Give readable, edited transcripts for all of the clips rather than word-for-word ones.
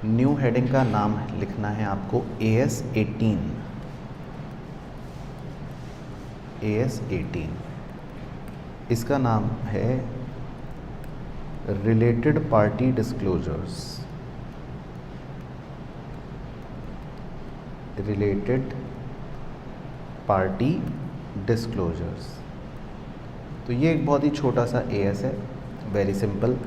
New heading का नाम लिखना है आपको AS18। AS18 इसका नाम है related party disclosures. Related party disclosures. तो ये एक बहुत ही छोटा सा AS है, very simple.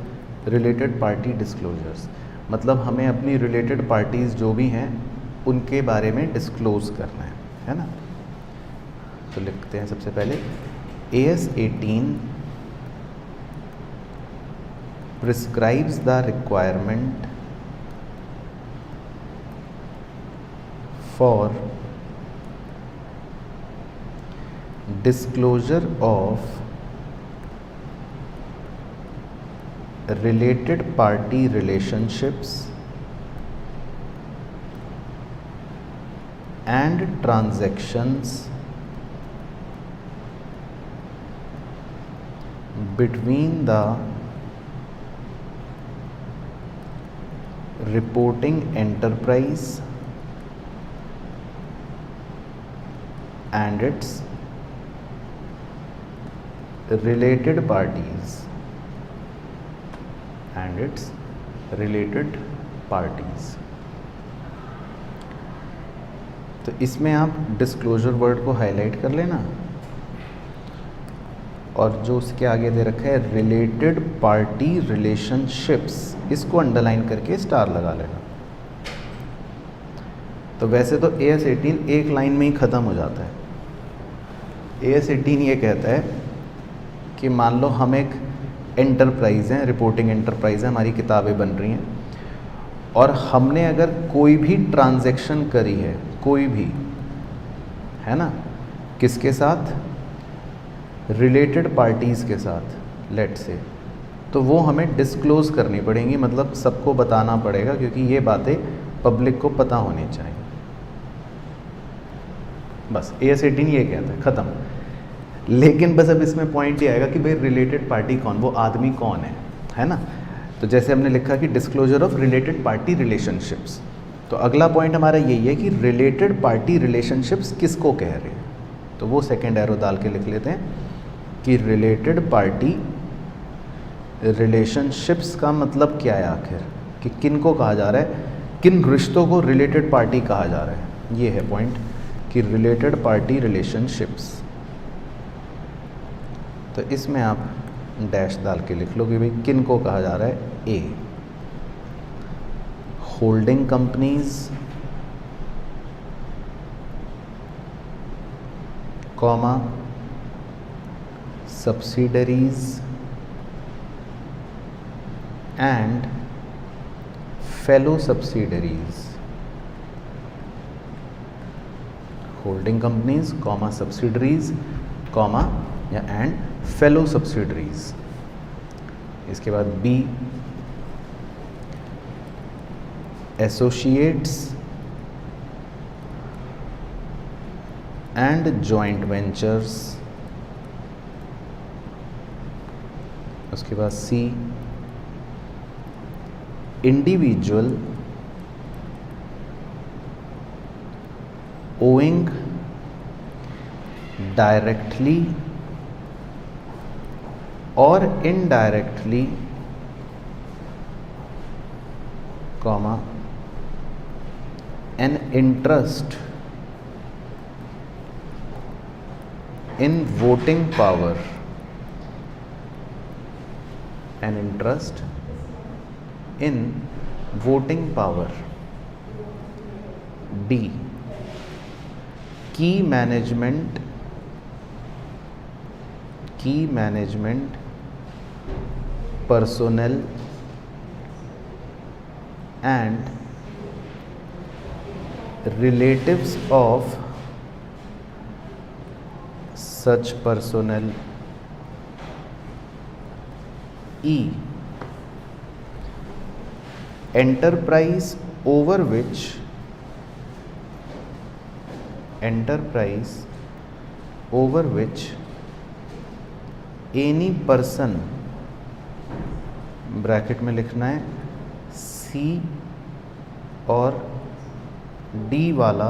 Related party disclosures मतलब हमें अपनी रिलेटेड पार्टीज़ जो भी हैं उनके बारे में डिस्क्लोज़ करना है ना। तो लिखते हैं सबसे पहले AS18 prescribes the requirement for disclosure of related party relationships and transactions between the reporting enterprise and its related parties तो इसमें आप डिस्क्लोजर वर्ड को हाईलाइट कर लेना और जो उसके आगे दे रखा है रिलेटेड पार्टी रिलेशनशिप्स, इसको अंडरलाइन करके स्टार लगा लेना। तो वैसे तो AS18 एक लाइन में ही ख़त्म हो जाता है। AS18 ये कहता है कि मान लो हम एक एंटरप्राइज़ हैं, रिपोर्टिंग एंटरप्राइज़ है, हमारी किताबें बन रही हैं और हमने अगर कोई भी ट्रांजैक्शन करी है, कोई भी, है ना, किसके साथ, रिलेटेड पार्टीज़ के साथ लेट से, तो वो हमें डिस्क्लोज़ करनी पड़ेंगी, मतलब सबको बताना पड़ेगा क्योंकि ये बातें पब्लिक को पता होनी चाहिए। बस AS18 ये कहता है, ख़त्म। लेकिन बस अब इसमें पॉइंट ये आएगा कि भाई रिलेटेड पार्टी कौन, वो आदमी कौन है ना। तो जैसे हमने लिखा कि disclosure of related party relationships, तो अगला पॉइंट हमारा यही है कि रिलेटेड पार्टी रिलेशनशिप्स किसको कह रहे हैं। तो वो सेकेंड एरो डाल के लिख लेते हैं कि रिलेटेड पार्टी रिलेशनशिप्स का मतलब क्या है आखिर, कि किन को कहा जा रहा है, किन रिश्तों को रिलेटेड पार्टी कहा जा रहा है। ये है पॉइंट कि रिलेटेड पार्टी रिलेशनशिप्स। तो इसमें आप डैश डाल के लिख लो कि भाई किन को कहा जा रहा है। A holding companies, comma subsidiaries and fellow subsidiaries। holding companies, comma subsidiaries, comma या and fellow subsidiaries। इसके बाद B associates and joint ventures। उसके बाद C इंडिविजुअल ओइंग डायरेक्टली और indirectly, comma an interest in voting power, an interest in voting power। D key management personnel and relatives of such personnel। E enterprise over which any person, bracket में लिखना है C और D वाला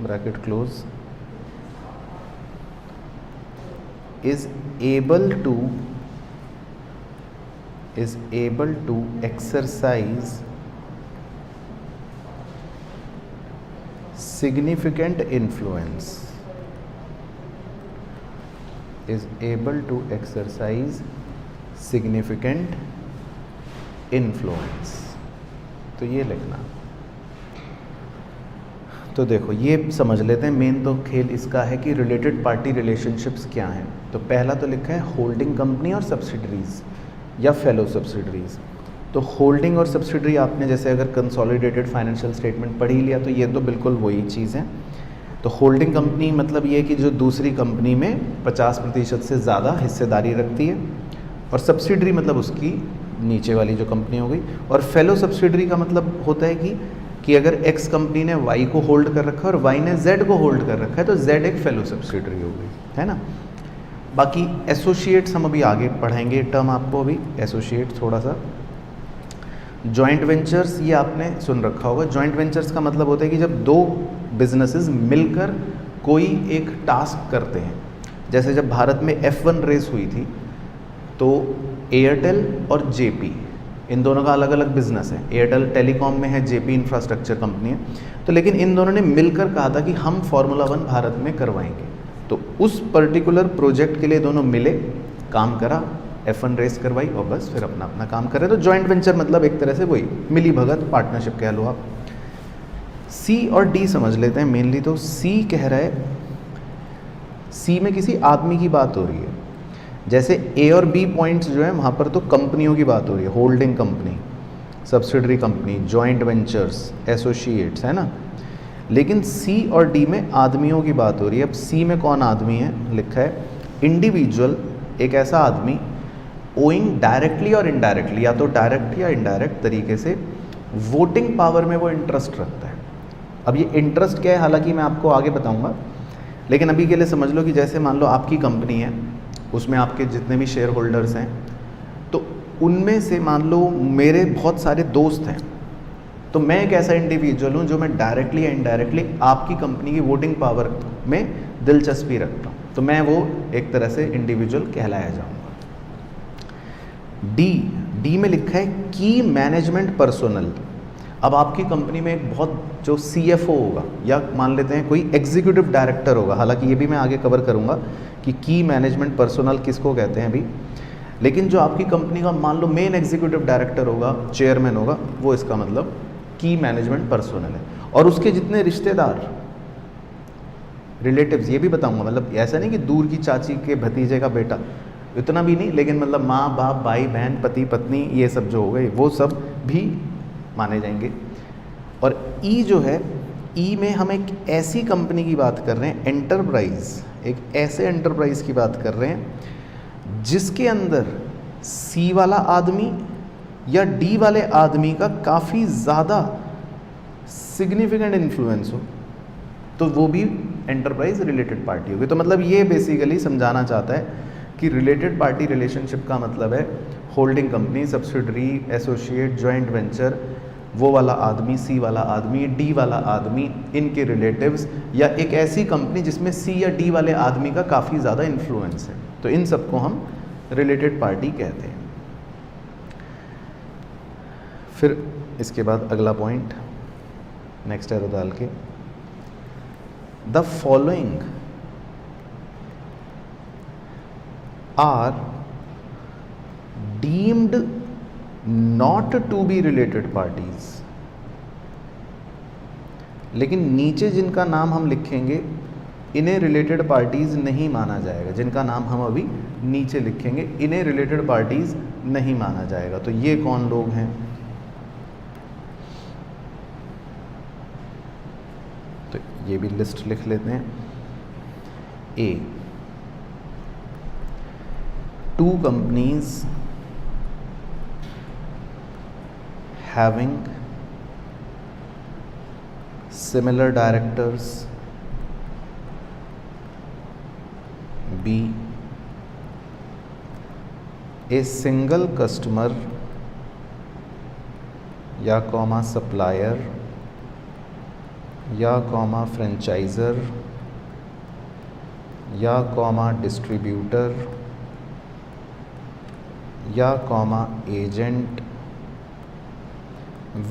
bracket close is able to exercise significant influence, is able to exercise significant influence। तो ये लिखना। तो देखो ये समझ लेते हैं, मेन तो खेल इसका है कि रिलेटेड पार्टी रिलेशनशिप्स क्या हैं। तो पहला तो लिखा है होल्डिंग कंपनी और सब्सिडरीज या फेलो सब्सिडरीज। तो होल्डिंग और सब्सिडरी आपने जैसे अगर कंसोलिडेटेड फाइनेंशियल स्टेटमेंट पढ़ ही लिया तो ये तो बिल्कुल वही चीज़ है। तो होल्डिंग कंपनी मतलब ये कि जो दूसरी कंपनी में 50% से ज़्यादा हिस्सेदारी रखती है, और सब्सिडरी मतलब उसकी नीचे वाली जो कंपनी हो गई। और फेलो सब्सिडरी का मतलब होता है कि अगर एक्स कंपनी ने वाई को होल्ड कर रखा है और वाई ने जेड को होल्ड कर रखा है तो जेड एक फेलो सब्सिडरी हो गई, है ना। बाकी एसोसिएट्स हम अभी आगे पढ़ाएंगे टर्म आपको, अभी एसोसिएट थोड़ा सा। जॉइंट वेंचर्स ये आपने सुन रखा होगा। जॉइंट वेंचर्स का मतलब होता है कि जब दो बिजनेसेस मिलकर कोई एक टास्क करते हैं। जैसे जब भारत में F1 रेस हुई थी तो एयरटेल और जेपी, इन दोनों का अलग अलग बिजनेस है। एयरटेल टेलीकॉम में है, जेपी इंफ्रास्ट्रक्चर कंपनी है। तो लेकिन इन दोनों ने मिलकर कहा था कि हम फार्मूला 1 भारत में करवाएंगे। तो उस पर्टिकुलर प्रोजेक्ट के लिए दोनों मिले, काम करा, F1 रेस करवाई और बस फिर अपना अपना काम कर रहे। तो जॉइंट वेंचर मतलब एक तरह से वही मिली भगत, पार्टनरशिप कह लो आप। सी और डी समझ लेते हैं मेनली। तो सी कह रहा है, सी में किसी आदमी की बात हो रही है। जैसे ए और बी पॉइंट्स जो है वहाँ पर तो कंपनियों की बात हो रही है, holding company, subsidiary company, joint ventures, associates, है ना। लेकिन सी और डी में आदमियों की बात हो रही है। अब सी में कौन आदमी है, लिखा है इंडिविजुअल, एक ऐसा आदमी ओइंग डायरेक्टली और इनडायरेक्टली, या तो डायरेक्ट या इनडायरेक्ट तरीके से वोटिंग पावर में वो इंटरेस्ट रखता है। अब ये इंटरेस्ट क्या है हालांकि मैं आपको आगे बताऊंगा, लेकिन अभी के लिए समझ लो कि जैसे मान लो आपकी कंपनी है, उसमें आपके जितने भी शेयर होल्डर्स हैं, तो उनमें से मान लो मेरे बहुत सारे दोस्त हैं। तो मैं एक ऐसा इंडिविजुअल हूँ जो मैं डायरेक्टली या इनडायरेक्टली आपकी कंपनी की वोटिंग पावर में दिलचस्पी रखता हूँ, तो मैं वो एक तरह से इंडिविजुअल कहलाया जाऊँगा। डी में लिखा है की मैनेजमेंट पर्सोनल। अब आपकी कंपनी में एक बहुत जो CFO होगा, या मान लेते हैं कोई एग्जीक्यूटिव डायरेक्टर होगा, हालांकि ये भी मैं आगे कवर करूँगा कि की मैनेजमेंट पर्सोनल किसको कहते हैं अभी। लेकिन जो आपकी कंपनी का मान लो मेन एग्जीक्यूटिव डायरेक्टर होगा, चेयरमैन होगा, वो इसका मतलब की मैनेजमेंट पर्सोनल है। और उसके जितने रिश्तेदार, रिलेटिव्स, ये भी बताऊंगा, मतलब ऐसा नहीं कि दूर की चाची के भतीजे का बेटा, इतना भी नहीं, लेकिन मतलब माँ बाप, भाई बहन, पति पत्नी, ये सब जो हो गए वो सब भी माने जाएंगे। और ई जो है, ई में हम एक ऐसी कंपनी की बात कर रहे हैं, एंटरप्राइज, एक ऐसे एंटरप्राइज की बात कर रहे हैं जिसके अंदर सी वाला आदमी या डी वाले आदमी का काफ़ी ज़्यादा सिग्निफिकेंट इन्फ्लुएंस हो, तो वो भी एंटरप्राइज रिलेटेड पार्टी होगी। तो मतलब ये बेसिकली समझाना चाहता है कि रिलेटेड पार्टी रिलेशनशिप का मतलब है holding company, subsidiary, associate, joint venture, वो वाला आदमी, सी वाला आदमी, डी वाला आदमी, इनके रिलेटिव्स, या एक ऐसी कंपनी जिसमें सी या डी वाले आदमी का काफ़ी ज़्यादा इन्फ्लुएंस है। तो इन सबको हम रिलेटेड पार्टी कहते हैं। फिर इसके बाद अगला पॉइंट, नेक्स्ट एरो डाल के, the following are deemed not to be related parties. लेकिन नीचे जिनका नाम हम लिखेंगे इन्हें रिलेटेड पार्टीज नहीं माना जाएगा। जिनका नाम हम अभी नीचे लिखेंगे इन्हें रिलेटेड पार्टीज नहीं माना जाएगा। तो ये कौन लोग हैं, तो ये भी लिस्ट लिख लेते हैं। ए, 2 companies having similar directors. B, a single customer या कॉमा सप्लायर या कॉमा फ्रेंचाइज़र या कॉमा डिस्ट्रीब्यूटर या comma agent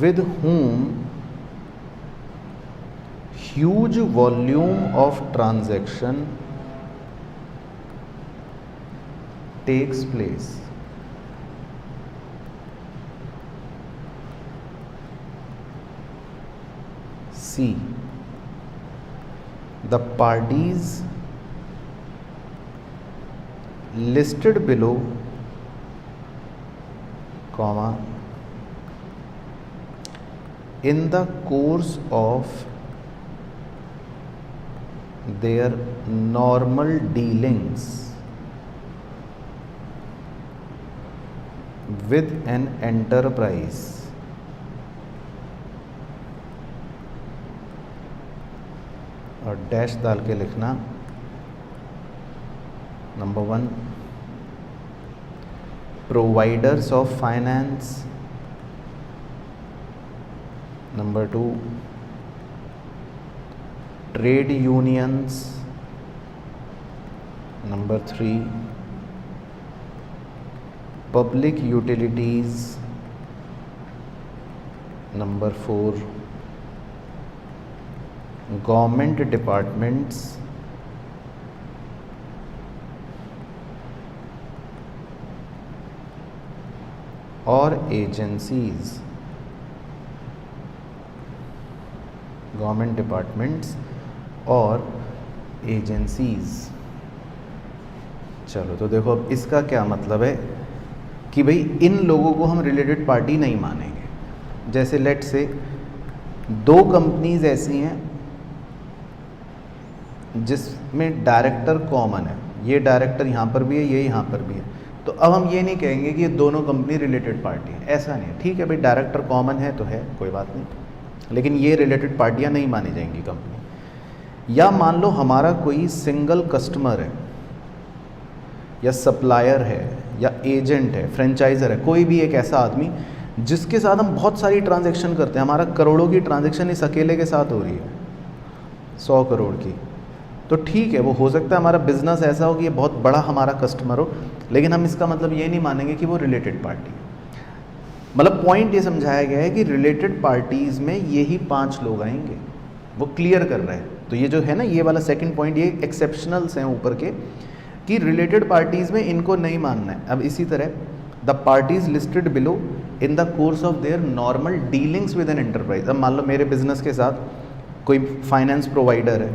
with whom huge volume of transaction takes place. C. The parties listed below, comma, in the course of their normal dealings with an enterprise और dash डाल के लिखना number 1 providers of finance, Number 2 trade unions, Number 3 public utilities, Number 4 government departments, और agencies, government departments और agencies. चलो तो देखो अब इसका क्या मतलब है कि भाई इन लोगों को हम रिलेटेड पार्टी नहीं मानेंगे। जैसे लेट से 2 कंपनीज ऐसी हैं जिसमें डायरेक्टर कॉमन है, ये डायरेक्टर यहाँ पर भी है, ये यहाँ पर भी है, तो अब हम ये नहीं कहेंगे कि ये दोनों कंपनी रिलेटेड पार्टी है, ऐसा नहीं है। ठीक है भाई, डायरेक्टर कॉमन है तो है, कोई बात नहीं, लेकिन ये रिलेटेड पार्टियाँ नहीं मानी जाएंगी कंपनी। या मान लो हमारा कोई सिंगल कस्टमर है या सप्लायर है या एजेंट है, फ्रेंचाइज़र है, कोई भी एक ऐसा आदमी जिसके साथ हम बहुत सारी ट्रांजैक्शन करते हैं, हमारा करोड़ों की ट्रांजैक्शन इस अकेले के साथ हो रही है, 100 करोड़ की, तो ठीक है, वो हो सकता है हमारा बिजनेस ऐसा हो कि ये बहुत बड़ा हमारा कस्टमर हो, लेकिन हम इसका मतलब ये नहीं मानेंगे कि वो रिलेटेड पार्टी है। मतलब पॉइंट ये समझाया गया है कि रिलेटेड पार्टीज़ में यही 5 लोग आएंगे, वो क्लियर कर रहे हैं। तो ये जो है ना, ये वाला सेकंड पॉइंट, ये एक्सेप्शनल्स हैं ऊपर के, कि रिलेटेड पार्टीज़ में इनको नहीं मानना है। अब इसी तरह the parties listed below in the course of their normal dealings with an enterprise. अब मान लो मेरे बिजनेस के साथ कोई फाइनेंस प्रोवाइडर है,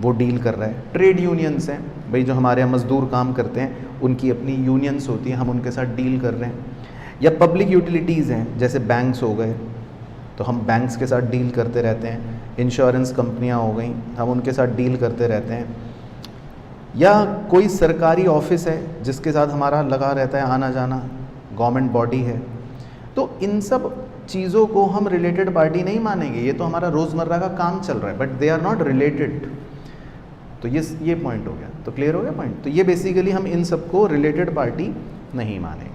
वो डील कर रहा है। ट्रेड यूनियंस हैं भाई, जो हमारे यहाँ मजदूर काम करते हैं, उनकी अपनी यूनियंस होती हैं, हम उनके साथ डील कर रहे हैं। या पब्लिक यूटिलिटीज़ हैं, जैसे बैंक्स हो गए, तो हम बैंक्स के साथ डील करते रहते हैं। इंश्योरेंस कंपनियां हो गई, हम उनके साथ डील करते रहते हैं। या कोई सरकारी ऑफिस है जिसके साथ हमारा लगा रहता है आना जाना, गवर्नमेंट बॉडी है, तो इन सब चीज़ों को हम रिलेटेड पार्टी नहीं मानेंगे। ये तो हमारा रोज़मर्रा का काम चल रहा है, but they are not related. तो ये पॉइंट हो गया, तो क्लियर हो गया पॉइंट। तो ये बेसिकली हम इन सबको रिलेटेड पार्टी नहीं मानेंगे।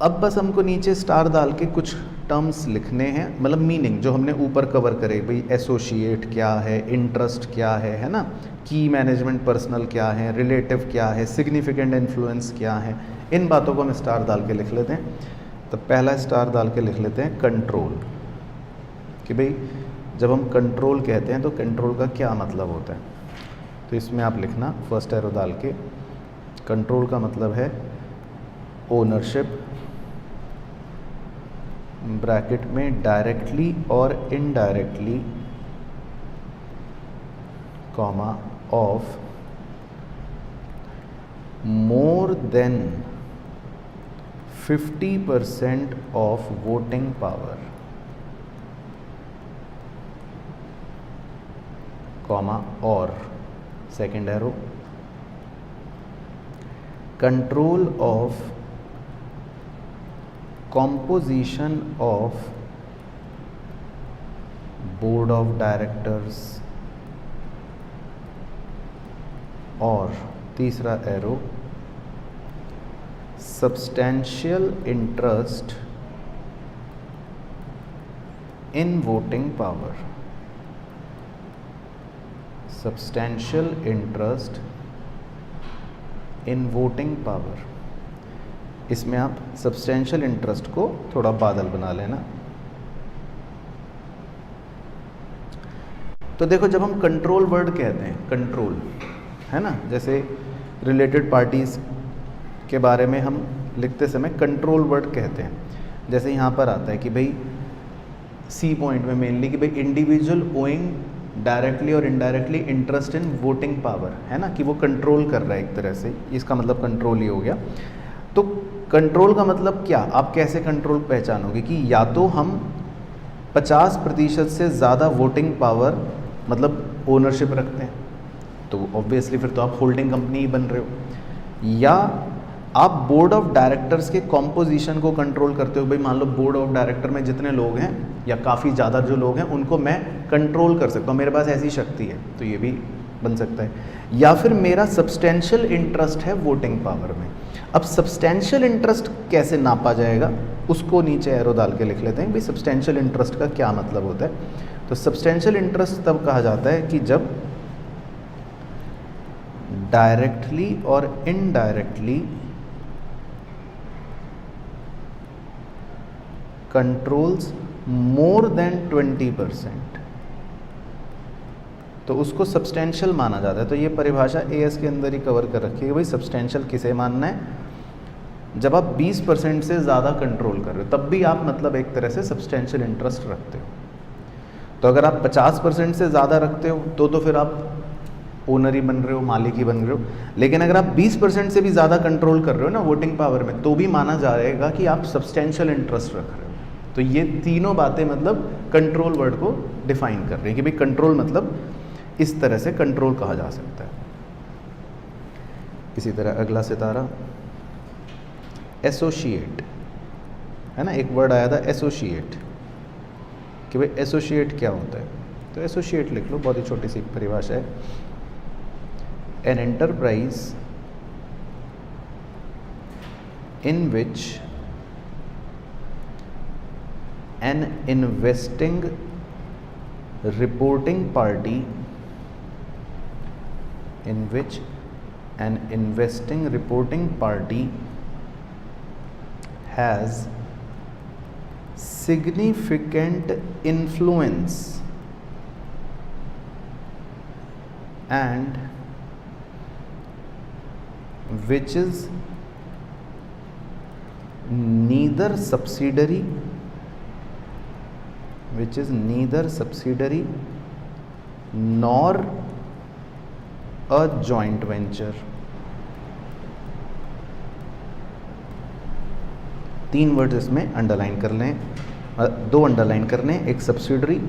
अब बस हमको नीचे स्टार डाल के कुछ टर्म्स लिखने हैं, मतलब मीनिंग जो हमने ऊपर कवर करे, भाई एसोसिएट क्या है, इंटरेस्ट क्या है ना, की मैनेजमेंट पर्सनल क्या है, रिलेटिव क्या है, सिग्निफिकेंट इन्फ्लुएंस क्या है, इन बातों को हम स्टार डाल के लिख लेते हैं। तो पहला स्टार डाल के लिख लेते हैं कंट्रोल, कि भाई जब हम कंट्रोल कहते हैं तो कंट्रोल का क्या मतलब होता है। तो इसमें आप लिखना फर्स्ट एरो डाल के, कंट्रोल का मतलब है ओनरशिप, ब्रैकेट में डायरेक्टली और indirectly, comma, of more than 50% of voting power, comma, और second arrow, control of composition of board of directors, और तीसरा arrow substantial interest in voting power, substantial interest in voting power. इसमें आप substantial interest को थोड़ा बादल बना लेना। तो देखो, जब हम कंट्रोल वर्ड कहते हैं, कंट्रोल है ना, जैसे रिलेटेड पार्टीज के बारे में हम लिखते समय कंट्रोल वर्ड कहते हैं। जैसे यहाँ पर आता है कि भाई सी पॉइंट में मेनली कि भाई इंडिविजुअल ओइंग डायरेक्टली और indirectly interest in voting power, है ना, कि वो कंट्रोल कर रहा है एक तरह से, इसका मतलब कंट्रोल ही हो गया। तो कंट्रोल का मतलब क्या, आप कैसे कंट्रोल पहचानोगे कि या तो हम 50% से ज़्यादा वोटिंग पावर मतलब ओनरशिप रखते हैं, तो ऑब्वियसली फिर तो आप होल्डिंग कंपनी ही बन रहे हो, या आप बोर्ड ऑफ डायरेक्टर्स के कॉम्पोजिशन को कंट्रोल करते हो। भाई मान लो बोर्ड ऑफ डायरेक्टर में जितने लोग हैं या काफ़ी ज़्यादा जो लोग हैं उनको मैं कंट्रोल कर सकता हूँ, मेरे पास ऐसी शक्ति है, तो ये भी बन सकता है। या फिर मेरा सब्सटेंशियल इंटरेस्ट है वोटिंग पावर में। अब सब्सटेंशियल इंटरेस्ट कैसे नापा जाएगा, उसको नीचे एरो डाल के लिख लेते हैं भाई सब्सटेंशियल इंटरेस्ट का क्या मतलब होता है। तो सब्सटेंशियल इंटरेस्ट तब कहा जाता है कि जब डायरेक्टली और इनडायरेक्टली कंट्रोल्स मोर देन 20%, तो उसको सब्सटेंशियल माना जाता है। तो ये परिभाषा एएस के अंदर ही कवर कर रखी है। भाई सब्सटेंशियल किसे मानना है, जब आप 20% से ज़्यादा कंट्रोल कर रहे हो तब भी आप मतलब एक तरह से सब्सटेंशियल इंटरेस्ट रखते हो। तो अगर आप 50% से ज़्यादा रखते हो तो फिर आप ओनर ही बन रहे हो, मालिक ही बन रहे हो। लेकिन अगर आप 20% से भी ज़्यादा कंट्रोल कर रहे हो ना वोटिंग पावर में, तो भी माना जाएगा कि आप सब्सटेंशियल इंटरेस्ट रख रहे हो। तो ये तीनों बातें मतलब कंट्रोल वर्ड को डिफाइन कर रही हैं कि भाई कंट्रोल मतलब इस तरह से कंट्रोल कहा जा सकता है। इसी तरह अगला सितारा एसोसिएट, है ना, एक वर्ड आया था एसोसिएट, कि भाई एसोसिएट क्या होता है। तो एसोसिएट लिख लो, बहुत ही छोटी सी परिभाषा है। An enterprise in which an investing reporting party in which an investing reporting party has significant influence and which is neither subsidiary nor a joint venture। 3 words इसमें अंडरलाइन कर लें, 2 अंडरलाइन करने, एक सब्सिडरी,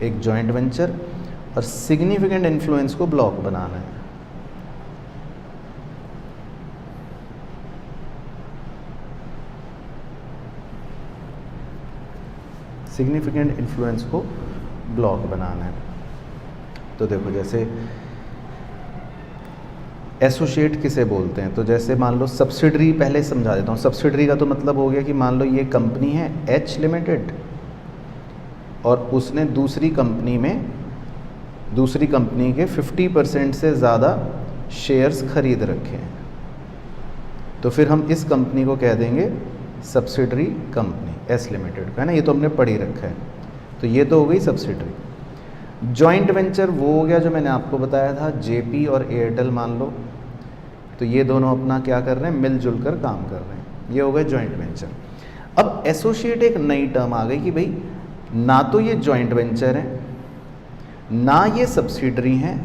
एक जॉइंट वेंचर, और significant influence को block बनाना है। Significant influence को ब्लॉक बनाना है। तो देखो, जैसे एसोसिएट किसे बोलते हैं, तो जैसे मान लो सब्सिडरी, पहले समझा देता हूँ। सब्सिडरी का तो मतलब हो गया कि मान लो ये कंपनी है एच लिमिटेड और उसने दूसरी कंपनी के 50% से ज़्यादा शेयर्स खरीद रखे हैं, तो फिर हम इस कंपनी को कह देंगे सब्सिडरी कंपनी एस लिमिटेड, है ना, ये तो हमने पढ़ ही रखा है। तो ये तो हो गई सब्सिडरी। जॉइंट वेंचर वो हो गया जो मैंने आपको बताया था, जेपी और एयरटेल मान लो, तो ये दोनों अपना क्या कर रहे हैं, मिलजुल कर काम कर रहे हैं, ये हो गए जॉइंट वेंचर। अब एसोसिएट एक नई टर्म आ गई कि भाई ना तो ये जॉइंट वेंचर है ना ये सब्सिडरी हैं,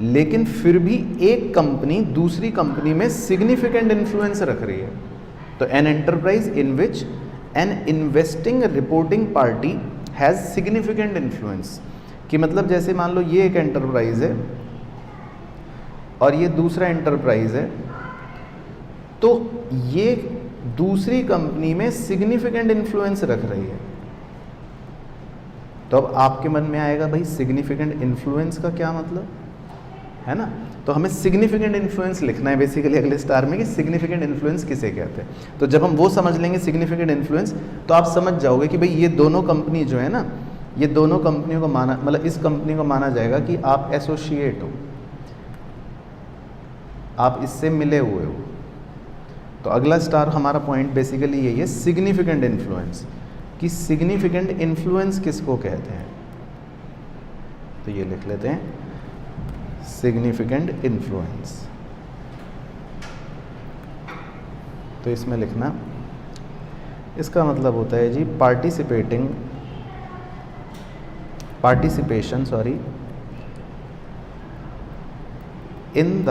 लेकिन फिर भी एक कंपनी दूसरी कंपनी में सिग्निफिकेंट इन्फ्लुएंस रख रही है। तो an enterprise in which N investing reporting party has significant influence, कि मतलब जैसे मान लो ये एक एंटरप्राइज है और ये दूसरा एंटरप्राइज है, तो ये दूसरी कंपनी में सिग्निफिकेंट इन्फ्लुएंस रख रही है। तो अब आपके मन में आएगा भाई सिग्निफिकेंट इन्फ्लुएंस का क्या मतलब, है ना। तो हमें सिग्निफिकेंट इन्फ्लुएंस लिखना है बेसिकली अगले स्टार में कि सिग्निफिकेंट इन्फ्लुएंस किसे कहते हैं। तो जब हम वो समझ लेंगे सिग्निफिकेंट इन्फ्लुएंस, तो आप समझ जाओगे कि भाई ये दोनों कंपनी जो है ना, ये दोनों कंपनियों को माना, मतलब इस कंपनी को माना जाएगा कि आप एसोसिएट हो, आप इससे मिले हुए हो। तो अगला स्टार हमारा पॉइंट बेसिकली यही है, सिग्निफिकेंट इन्फ्लुएंस, कि सिग्निफिकेंट इन्फ्लुएंस किसको कहते हैं। तो ये लिख लेते हैं, सिग्निफिकेंट इन्फ्लुएंस। तो इसमें लिखना, इसका मतलब होता है जी participation in the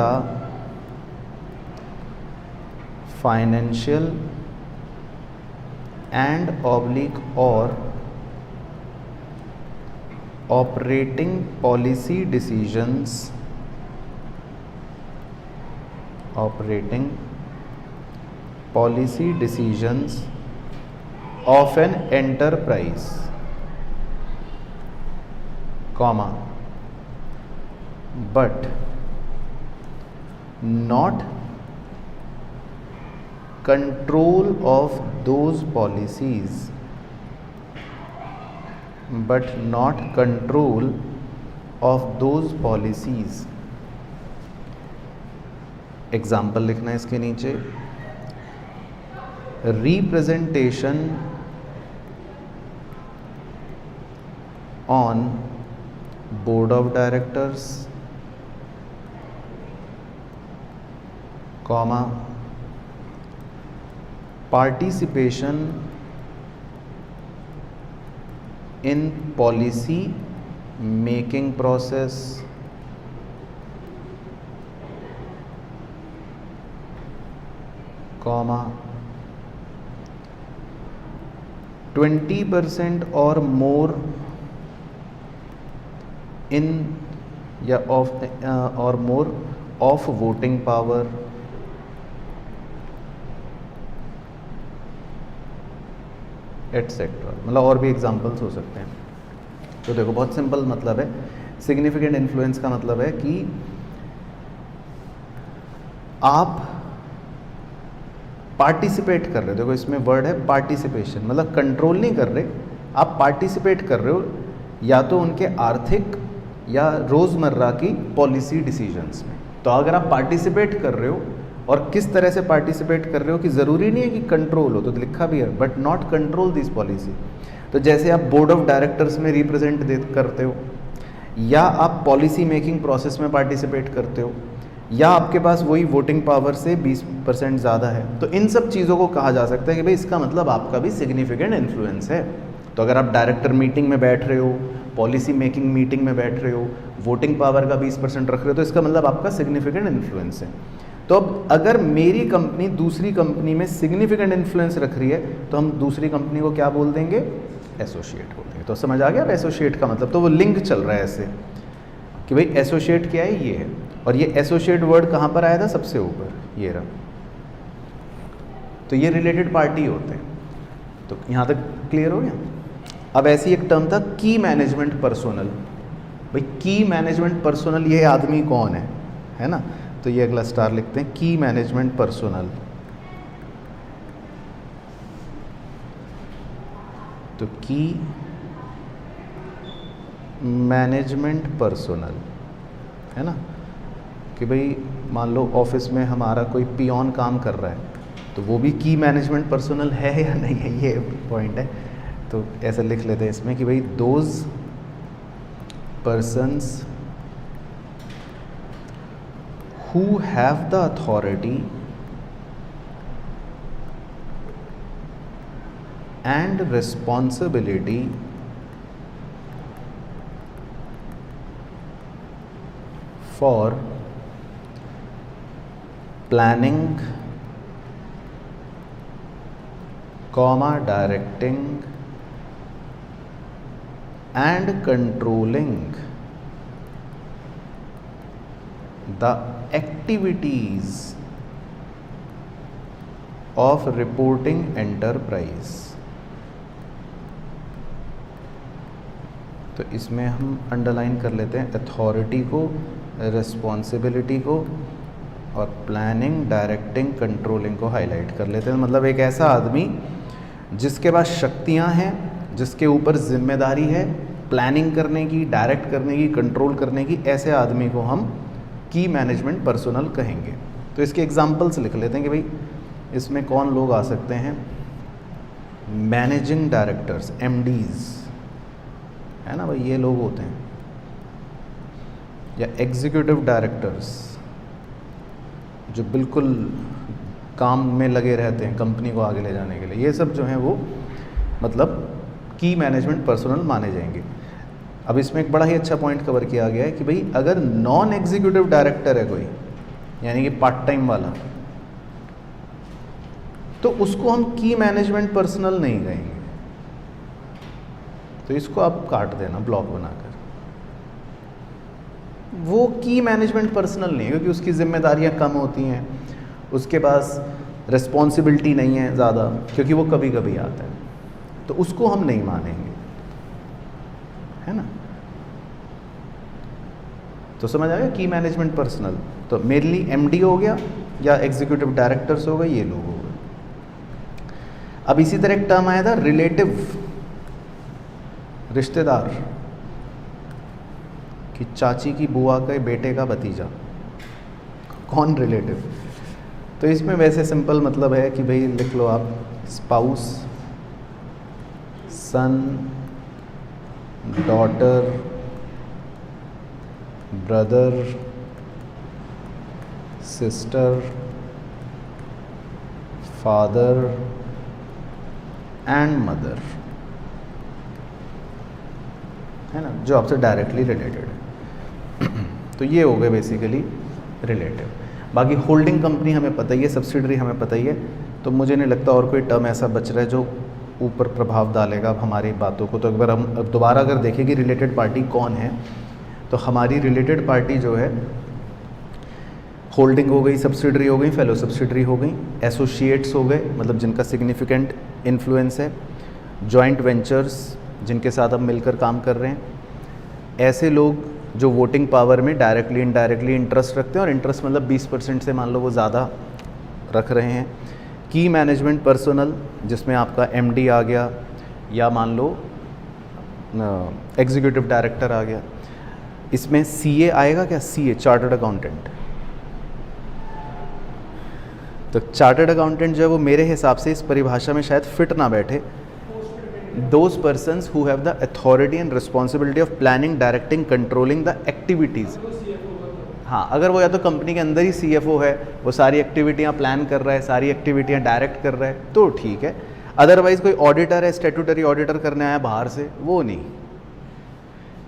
financial and oblique और operating policy decisions of an enterprise, comma, but not control of those policies, example लिखना है इसके नीचे, representation on board of directors, comma, participation in policy making process, comma, 20% और मोर इन या of voting power, etcetera. मतलब और भी एग्जांपल्स हो सकते हैं। तो देखो बहुत सिंपल मतलब है, सिग्निफिकेंट इन्फ्लुएंस का मतलब है कि आप पार्टिसिपेट कर रहे हो। देखो इसमें वर्ड है पार्टिसिपेशन, मतलब कंट्रोल नहीं कर रहे, आप पार्टिसिपेट कर रहे हो या तो उनके आर्थिक या रोज़मर्रा की पॉलिसी डिसीजंस में। तो अगर आप पार्टिसिपेट कर रहे हो, और किस तरह से पार्टिसिपेट कर रहे हो कि ज़रूरी नहीं है कि कंट्रोल हो, तो लिखा भी है but not control this policy. तो जैसे आप बोर्ड ऑफ डायरेक्टर्स में रिप्रेजेंट करते हो, या आप पॉलिसी मेकिंग प्रोसेस में पार्टिसिपेट करते हो, या आपके पास वही वोटिंग पावर से 20% ज़्यादा है, तो इन सब चीज़ों को कहा जा सकता है कि भाई इसका मतलब आपका भी सिग्निफिकेंट इन्फ्लुएंस है। तो अगर आप डायरेक्टर मीटिंग में बैठ रहे हो, पॉलिसी मेकिंग मीटिंग में बैठ रहे हो, वोटिंग पावर का 20% रख रहे हो, तो इसका मतलब आपका सिग्निफिकेंट इन्फ्लुएंस है। तो अब अगर मेरी कंपनी दूसरी कंपनी में सिग्निफिकेंट इन्फ्लुएंस रख रही है, तो हम दूसरी कंपनी को क्या बोल देंगे, एसोसिएट बोल देंगे। तो समझ आ गया एसोसिएट का मतलब। तो वो लिंक चल रहा है ऐसे कि भाई एसोसिएट क्या है, ये है। और ये एसोसिएट वर्ड कहाँ पर आया था, सबसे ऊपर, ये रहा। तो ये रिलेटेड पार्टी होते हैं। तो यहाँ तक क्लियर हो गया। अब ऐसी एक टर्म था की मैनेजमेंट पर्सोनल। भाई की मैनेजमेंट पर्सोनल, ये आदमी कौन है ना। तो ये अगला स्टार लिखते हैं, की मैनेजमेंट पर्सोनल। तो की मैनेजमेंट पर्सोनल है ना, कि भाई मान लो ऑफिस में हमारा कोई पियोन काम कर रहा है, तो वो भी की मैनेजमेंट पर्सोनल है या नहीं है, ये पॉइंट है। तो ऐसे लिख लेते हैं इसमें कि भाई those persons who have the authority and responsibility for planning, directing and controlling the activities of reporting enterprise। तो इसमें हम अंडरलाइन कर लेते हैं अथॉरिटी को, रिस्पॉन्सिबिलिटी को और प्लानिंग, डायरेक्टिंग, कंट्रोलिंग को हाईलाइट कर लेते हैं। मतलब एक ऐसा आदमी जिसके पास शक्तियां हैं, जिसके ऊपर जिम्मेदारी है प्लानिंग करने की, डायरेक्ट करने की, कंट्रोल करने की, ऐसे आदमी को हम की मैनेजमेंट पर्सनल कहेंगे। तो इसके एग्जांपल्स लिख लेते हैं कि भाई इसमें कौन लोग आ सकते हैं। मैनेजिंग डायरेक्टर्स, एमडीज, है ना भाई, ये लोग होते हैं। या एग्जीक्यूटिव डायरेक्टर्स जो बिल्कुल काम में लगे रहते हैं कंपनी को आगे ले जाने के लिए, ये सब जो हैं वो मतलब की मैनेजमेंट पर्सनल माने जाएंगे। अब इसमें एक बड़ा ही अच्छा पॉइंट कवर किया गया है कि भाई अगर नॉन एग्जीक्यूटिव डायरेक्टर है कोई, यानी कि पार्ट टाइम वाला, तो उसको हम की मैनेजमेंट पर्सनल नहीं कहेंगे। तो इसको आप काट देना ब्लॉक बनाकर। वो की मैनेजमेंट पर्सनल नहीं है क्योंकि उसकी जिम्मेदारियां कम होती हैं, उसके पास रिस्पॉन्सिबिलिटी नहीं है ज़्यादा, क्योंकि वो कभी कभी आता है, तो उसको हम नहीं मानेंगे, है ना। तो समझ आया की मैनेजमेंट पर्सनल। तो मेनली एमडी हो गया या एग्जीक्यूटिव डायरेक्टर्स हो गए, ये लोग हो गए। अब इसी तरह एक टर्म आया था रिलेटिव, रिश्तेदार, कि चाची की बुआ के बेटे का भतीजा, कौन रिलेटिव। तो इसमें वैसे सिंपल मतलब है कि भाई लिख लो आप spouse, son, daughter, brother, sister, father and mother, है ना, जो आपसे डायरेक्टली रिलेटेड है। तो ये हो गए बेसिकली रिलेटिव। बाकी होल्डिंग कंपनी हमें पता ही है, सब्सिडरी हमें पता ही है, तो मुझे नहीं लगता और कोई टर्म ऐसा बच रहा है जो ऊपर प्रभाव डालेगा अब हमारी बातों को। तो एक बार हम अब दोबारा अगर देखें कि रिलेटेड पार्टी कौन है, तो हमारी रिलेटेड पार्टी जो है होल्डिंग हो गई, सब्सिडरी हो गई, फेलो सब्सिडरी हो गई, एसोसिएट्स हो गए मतलब जिनका सिग्निफिकेंट इन्फ्लुएंस है, जॉइंट वेंचर्स जिनके साथ हम मिलकर काम कर रहे हैं, ऐसे लोग जो वोटिंग पावर में डायरेक्टली इनडायरेक्टली इंटरेस्ट रखते हैं, और इंटरेस्ट मतलब 20% से मान लो वो ज़्यादा रख रहे हैं। की मैनेजमेंट पर्सनल जिसमें आपका एमडी आ गया या मान लो एग्जीक्यूटिव डायरेक्टर आ गया। इसमें सीए आएगा क्या, सीए चार्टर्ड अकाउंटेंट। तो चार्टर्ड अकाउंटेंट जो है वो मेरे हिसाब से इस परिभाषा में शायद फिट ना बैठे। Those persons who have the authority and responsibility of planning, directing, controlling the activities। हाँ, अगर वो या तो कंपनी के अंदर ही सीएफओ है, वो सारी एक्टिविटियाँ प्लान कर रहा है, सारी एक्टिविटियाँ डायरेक्ट कर रहा है, तो ठीक है। अदरवाइज कोई ऑडिटर है, स्टैट्यूटरी ऑडिटर करने आया बाहर से, वो नहीं,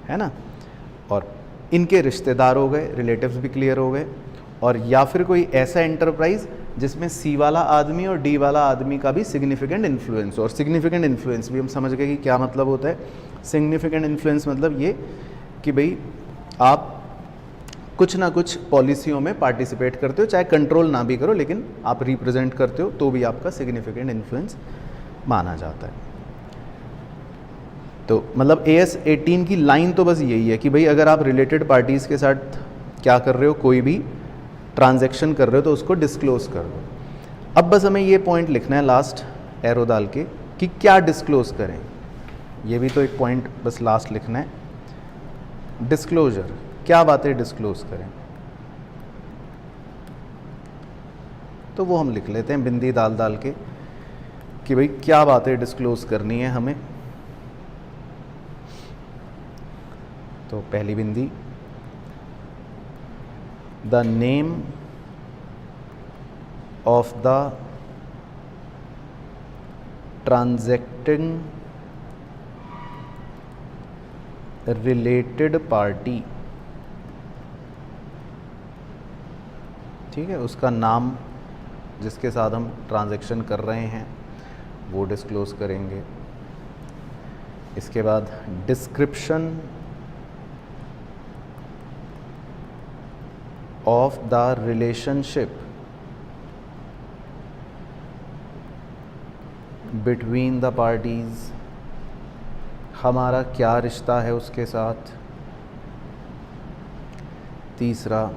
है ना। और इनके रिश्तेदार हो गए, रिलेटिव्स भी क्लियर हो गए। और या फिर कोई ऐसा एंटरप्राइज जिसमें सी वाला आदमी और डी वाला आदमी का भी सिग्निफिकेंट इन्फ्लुएंस। और सिग्निफिकेंट इन्फ्लुएंस भी हम समझ गए कि क्या मतलब होता है। सिग्निफिकेंट इन्फ्लुएंस मतलब ये कि भाई आप कुछ ना कुछ पॉलिसियों में पार्टिसिपेट करते हो, चाहे कंट्रोल ना भी करो, लेकिन आप रिप्रेजेंट करते हो, तो भी आपका सिग्निफिकेंट इन्फ्लुएंस माना जाता है। तो मतलब AS 18 की लाइन तो बस यही है कि भाई अगर आप रिलेटेड पार्टीज़ के साथ क्या कर रहे हो, कोई भी ट्रांजैक्शन कर रहे हो, तो उसको डिस्क्लोज कर दो। अब बस हमें ये पॉइंट लिखना है लास्ट एरो डाल के कि क्या डिस्क्लोज करें। ये भी तो एक पॉइंट बस लास्ट लिखना है। डिस्क्लोजर, क्या बातें डिस्क्लोज करें, तो वो हम लिख लेते हैं बिंदी डाल डाल के कि भाई क्या बातें डिस्क्लोज करनी है हमें। तो पहली बिंदी, the name of the transacting related party, ठीक है, उसका नाम जिसके साथ हम ट्रांजैक्शन कर रहे हैं वो डिस्क्लोज करेंगे। इसके बाद description of the relationship between the parties, हमारा क्या रिश्ता है उसके साथ। तीसरा,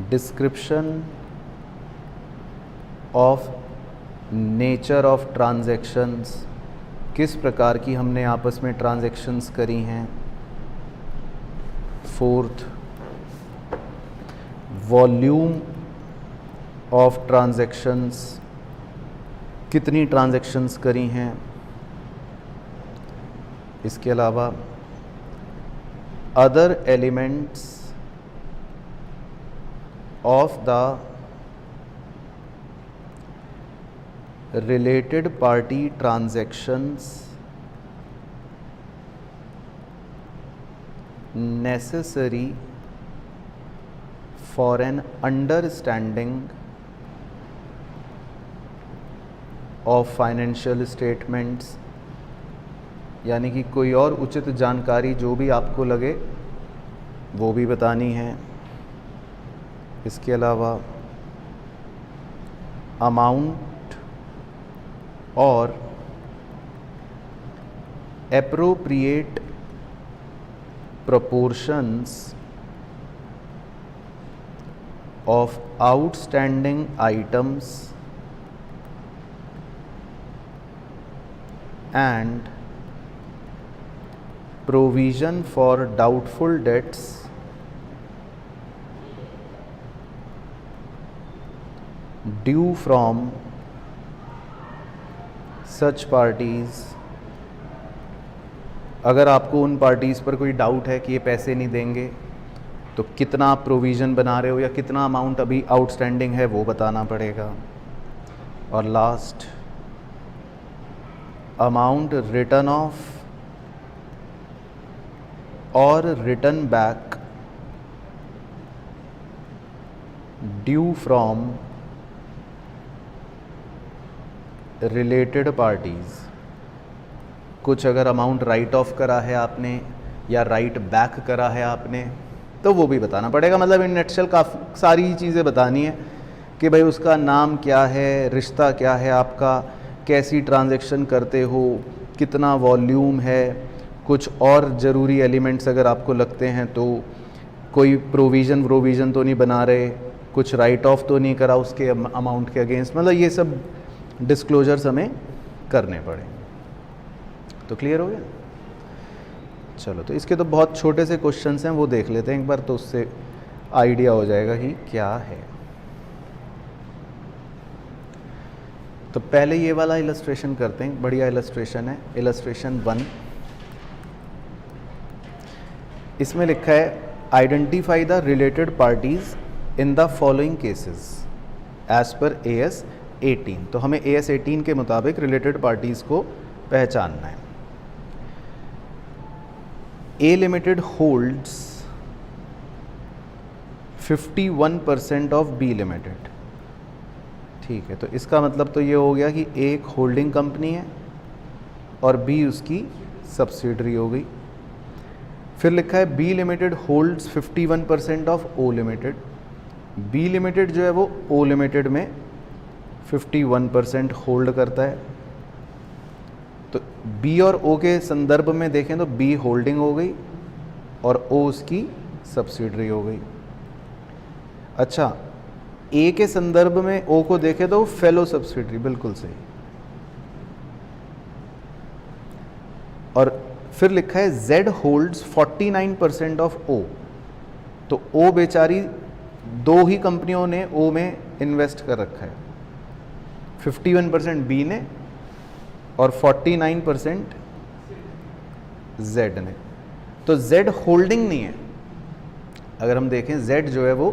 description of nature of transactions, किस प्रकार की हमने आपस में ट्रांजैक्शंस करी हैं। फोर्थ, वॉल्यूम ऑफ ट्रांजैक्शंस, कितनी ट्रांजैक्शंस करी हैं। इसके अलावा other elements of the related party transactions necessary for an understanding of financial statements, यानी कि कोई और उचित जानकारी जो भी आपको लगे वो भी बतानी है। इसके अलावा अमाउंट और appropriate proportions of outstanding items and provision for doubtful debts due from such parties. अगर आपको उन पार्टीज़ पर कोई डाउट है कि ये पैसे नहीं देंगे तो कितना आप प्रोविज़न बना रहे हो या कितना अमाउंट अभी आउटस्टैंडिंग है वो बताना पड़ेगा। और लास्ट, अमाउंट रिटर्न ऑफ और return back due from related parties. कुछ अगर अमाउंट राइट ऑफ करा है आपने या राइट बैक करा है आपने तो वो भी बताना पड़ेगा। मतलब इन नटशेल काफ़ी सारी चीज़ें बतानी है कि भाई उसका नाम क्या है, रिश्ता क्या है आपका, कैसी ट्रांजैक्शन करते हो, कितना वॉल्यूम है, कुछ और ज़रूरी एलिमेंट्स अगर आपको लगते हैं तो कोई प्रोविज़न तो नहीं बना रहे, कुछ राइट ऑफ तो नहीं करा उसके अमाउंट के अगेंस्ट। मतलब ये सब डिस्क्लोजर्स हमें करने पड़े। तो क्लियर हो गया? चलो, तो इसके तो बहुत छोटे से क्वेश्चंस हैं, वो देख लेते हैं एक बार, तो उससे आइडिया हो जाएगा कि क्या है। तो पहले ये वाला इलस्ट्रेशन करते हैं, बढ़िया इलस्ट्रेशन है, इलस्ट्रेशन 1। इसमें लिखा है identify the related parties in the following cases as per AS 18। तो हमें AS 18 के मुताबिक रिलेटेड पार्टीज को पहचानना है। A limited holds 51% of B limited. ठीक है, तो इसका मतलब तो ये हो गया कि A एक होल्डिंग कंपनी है और B उसकी सब्सिडरी हो गई। फिर लिखा है B limited holds 51% of O limited. B limited जो है वो O लिमिटेड में 51% होल्ड करता है। तो B और O के संदर्भ में देखें तो B होल्डिंग हो गई और O उसकी सब्सिडरी हो गई। अच्छा, A के संदर्भ में O को देखें तो फेलो सब्सिडरी, बिल्कुल सही। और फिर लिखा है Z होल्ड्स 49% ऑफ O। तो O बेचारी दो ही कंपनियों ने O में इन्वेस्ट कर रखा है, 51% B ने और 49% Z ने। तो Z होल्डिंग नहीं है। अगर हम देखें Z जो है वो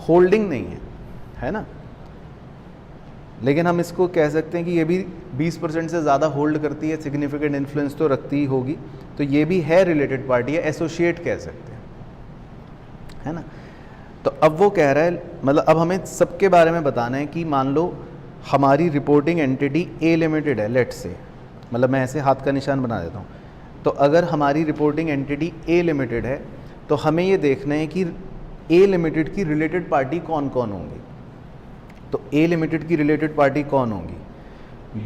होल्डिंग नहीं है ना। लेकिन हम इसको कह सकते हैं कि ये भी 20% से ज़्यादा होल्ड करती है, सिग्निफिकेंट इन्फ्लुएंस तो रखती ही होगी। तो ये भी है रिलेटेड पार्टी, है, एसोसिएट कह सकते हैं, है ना। तो अब वो कह रहा है, मतलब अब हमें सबके बारे में बताना है कि मान लो हमारी रिपोर्टिंग एंटिटी A लिमिटेड है, लेट्स से, मतलब मैं ऐसे हाथ का निशान बना देता हूँ। तो अगर हमारी रिपोर्टिंग एंटिटी A लिमिटेड है तो हमें ये देखना है कि A लिमिटेड की रिलेटेड पार्टी कौन कौन होंगी। तो A लिमिटेड की रिलेटेड पार्टी कौन होंगी?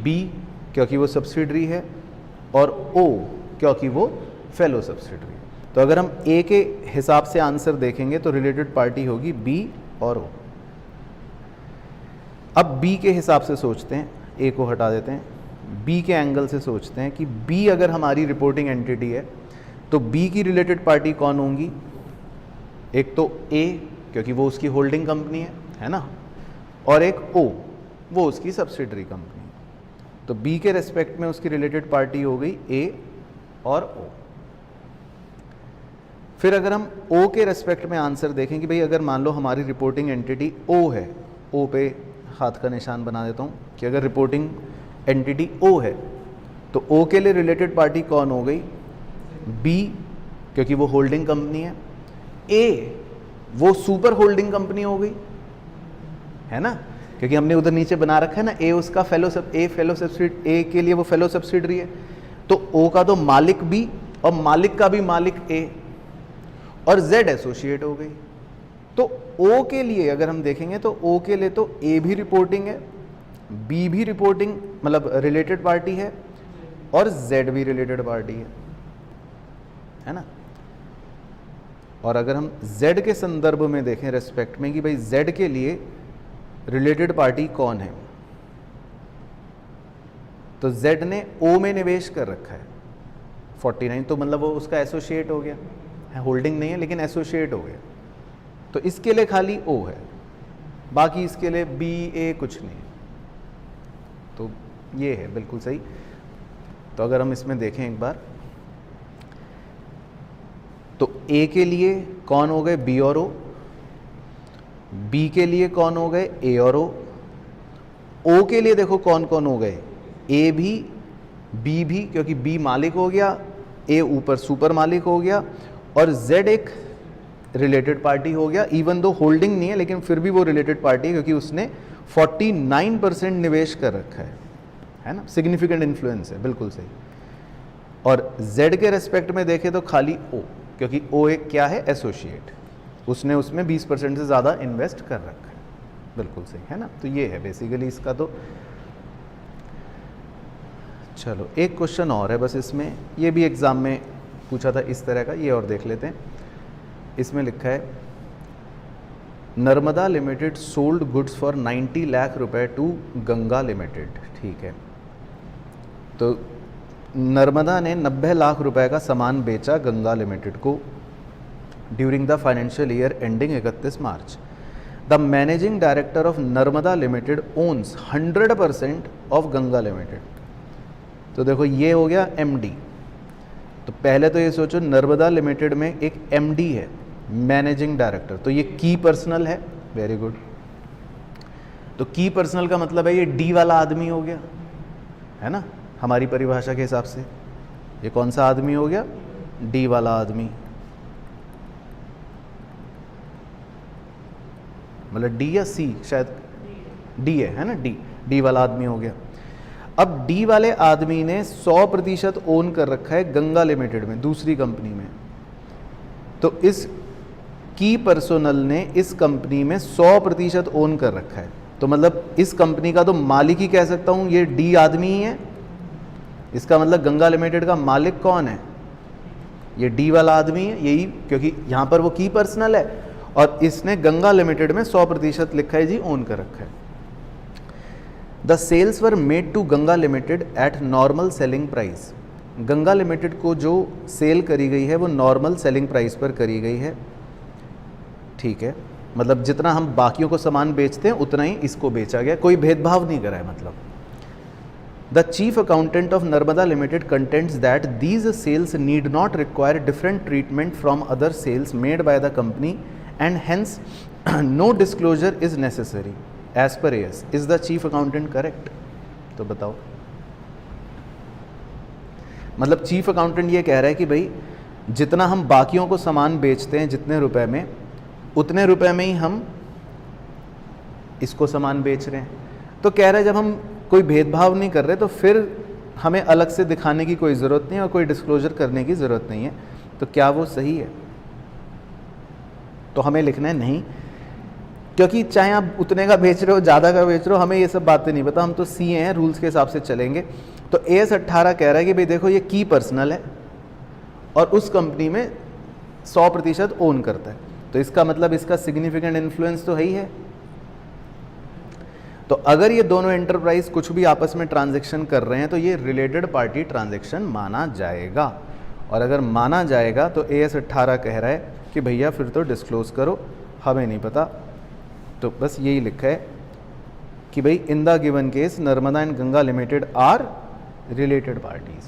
B क्योंकि वो सब्सिडरी है और O क्योंकि वो फेलो सब्सिडरी है। तो अगर हम ए के हिसाब से आंसर देखेंगे तो रिलेटेड पार्टी होगी बी और ओ। अब बी के हिसाब से सोचते हैं, ए को हटा देते हैं, बी के एंगल से सोचते हैं कि बी अगर हमारी रिपोर्टिंग एंटिटी है तो बी की रिलेटेड पार्टी कौन होंगी? एक तो ए क्योंकि वो उसकी होल्डिंग कंपनी है ना, और एक ओ वो उसकी सब्सिडरी कंपनी है। तो बी के रेस्पेक्ट में उसकी रिलेटेड पार्टी हो गई ए और ओ। फिर अगर हम ओ के रेस्पेक्ट में आंसर देखें कि भाई अगर मान लो हमारी रिपोर्टिंग एंटिटी ओ है, ओ पे हाथ का निशान बना देता हूँ कि अगर रिपोर्टिंग एंटिटी ओ है तो ओ के लिए रिलेटेड पार्टी कौन हो गई? बी क्योंकि वो होल्डिंग कंपनी है, ए वो सुपर होल्डिंग कंपनी हो गई, है ना, क्योंकि हमने उधर नीचे बना रखा है ना, ए उसका ए के लिए वो फेलो सब्सिडरी है। तो ओ का तो मालिक बी और मालिक का भी मालिक ए और जेड एसोसिएट हो गई। तो ओ के लिए अगर हम देखेंगे तो ओ के लिए तो ए भी रिपोर्टिंग है, बी भी रिपोर्टिंग मतलब रिलेटेड पार्टी है और जेड भी रिलेटेड पार्टी है ना। और अगर हम जेड के संदर्भ में देखें रेस्पेक्ट में कि भाई जेड के लिए रिलेटेड पार्टी कौन है, तो जेड ने ओ में निवेश कर रखा है 49, तो मतलब वो उसका एसोसिएट हो गया है, होल्डिंग नहीं है लेकिन एसोसिएट हो गया। तो इसके लिए खाली ओ है, बाकी इसके लिए बी ए कुछ नहीं है। तो ये है बिल्कुल सही। तो अगर हम इसमें देखें एक बार तो ए के लिए कौन हो गए? बी और ओ। बी के लिए कौन हो गए? ए और ओ के लिए देखो कौन कौन हो गए? ए भी, बी भी, क्योंकि बी मालिक हो गया, ए ऊपर सुपर मालिक हो गया, और जेड एक रिलेटेड पार्टी हो गया। इवन दो होल्डिंग नहीं है लेकिन फिर भी वो रिलेटेड पार्टी है क्योंकि उसने 49% निवेश कर रखा है ना, सिग्निफिकेंट इन्फ्लुएंस है, बिल्कुल सही। और जेड के रेस्पेक्ट में देखें तो खाली ओ, क्योंकि ओ एक क्या है? एसोसिएट, उसने उसमें 20% से ज़्यादा इन्वेस्ट कर रखा है, बिल्कुल सही है ना। तो ये है बेसिकली इसका। तो चलो एक क्वेश्चन और है बस इसमें, ये भी एग्ज़ाम में पूछा था इस तरह का, ये और देख लेते हैं। इसमें लिखा है Narmada limited sold goods for 90 lakh रुपए टू गंगा लिमिटेड। ठीक है, तो नर्मदा ने 90 लाख रुपए का सामान बेचा गंगा लिमिटेड को during the financial year ending 31 March. The managing director of Narmada limited owns 100% of Ganga limited. तो देखो ये हो गया एमडी। तो पहले तो ये सोचो नर्मदा लिमिटेड में एक एमडी है, मैनेजिंग डायरेक्टर, तो ये की पर्सनल है। Very good. तो की पर्सनल का मतलब है ये डी वाला आदमी हो गया, है ना, हमारी परिभाषा के हिसाब से। ये कौन सा आदमी हो गया? डी वाला आदमी, मतलब डी या सी, शायद डी है ना, डी वाला आदमी हो गया। अब डी वाले आदमी ने 100% ओन कर रखा है गंगा लिमिटेड में, दूसरी कंपनी में। तो इस की पर्सनल ने इस कंपनी में 100% ओन कर रखा है। तो मतलब इस कंपनी का तो मालिक ही कह सकता हूँ ये डी आदमी ही है। इसका मतलब गंगा लिमिटेड का मालिक कौन है? ये डी वाला आदमी है, यही, क्योंकि यहाँ पर वो की पर्सनल है और इसने गंगा लिमिटेड में 100% लिखा है जी, ओन कर रखा है। The sales were made to Ganga limited at normal selling price. Ganga limited को जो सेल करी गई है वो नॉर्मल सेलिंग प्राइस पर करी गई है। ठीक है, मतलब जितना हम बाकियों को सामान बेचते हैं उतना ही इसको बेचा गया, कोई भेदभाव नहीं करा है। मतलब the chief accountant of Narmada limited contents that these sales need not require different treatment from other sales made by the company and hence no disclosure is necessary as per S. Is the chief accountant correct? तो बताओ, मतलब chief accountant ये कह रहा है कि भाई जितना हम बाकियों को सामान बेचते हैं जितने रुपए में, उतने रुपए में ही हम इसको सामान बेच रहे हैं। तो कह रहा है जब हम कोई भेदभाव नहीं कर रहे तो फिर हमें अलग से दिखाने की कोई ज़रूरत नहीं और कोई डिस्क्लोजर करने की ज़रूरत नहीं है। तो क्या वो सही है? तो हमें लिखना है नहीं, क्योंकि चाहे आप उतने का बेच रहे हो, ज़्यादा का बेच रहे हो, हमें ये सब बातें नहीं पता, हम तो सीए हैं, रूल्स के हिसाब से चलेंगे। तो AS 18 कह रहा है कि भाई देखो ये की पर्सनल है और उस कंपनी में 100% ओन करता है, तो इसका मतलब इसका सिग्निफिकेंट इन्फ्लुएंस तो है ही है। तो अगर ये दोनों एंटरप्राइज कुछ भी आपस में ट्रांजैक्शन कर रहे हैं तो ये रिलेटेड पार्टी ट्रांजैक्शन माना जाएगा, और अगर माना जाएगा तो AS 18 कह रहा है कि भैया फिर तो डिस्क्लोज करो, हमें नहीं पता। तो बस यही लिखा है कि भाई in the given case Narmada and Ganga limited are related parties,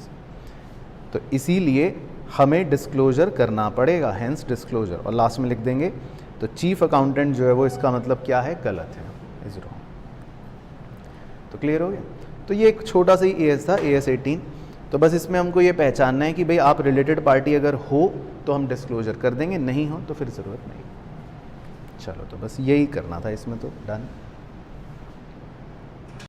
तो इसीलिए हमें डिस्क्लोजर करना पड़ेगा, हेंस डिस्क्लोजर। और लास्ट में लिख देंगे तो चीफ अकाउंटेंट जो है वो इसका मतलब क्या है, गलत है, इज रॉन्ग। तो क्लियर हो गया। तो ये एक छोटा सा ही AS था, AS 18। तो बस इसमें हमको ये पहचानना है कि भाई आप रिलेटेड पार्टी अगर हो तो हम डिस्क्लोजर कर देंगे, नहीं हो तो फिर ज़रूरत नहीं। चलो, तो बस यही करना था इसमें, तो डन।